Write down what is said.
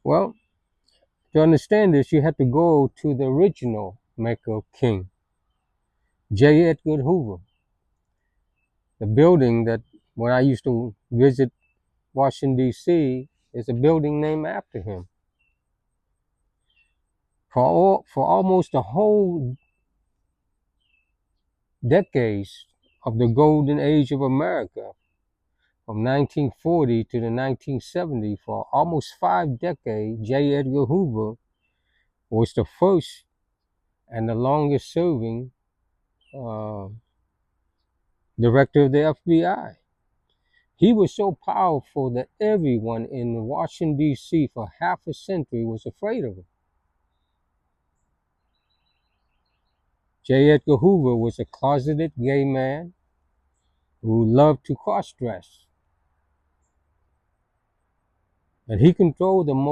Well, to understand this, you have to go to the original maker of King, J. Edgar Hoover. The building that when I used to visit Washington, D.C., is a building named after him. For almost the whole decades of the golden age of America, from 1940 to the 1970s, for almost 5 decades, J. Edgar Hoover was the first and the longest serving uh, director of the FBI. He was so powerful that everyone in Washington, D.C. for half a century was afraid of him. J. Edgar Hoover was a closeted gay man who loved to cross dress, and he controlled the most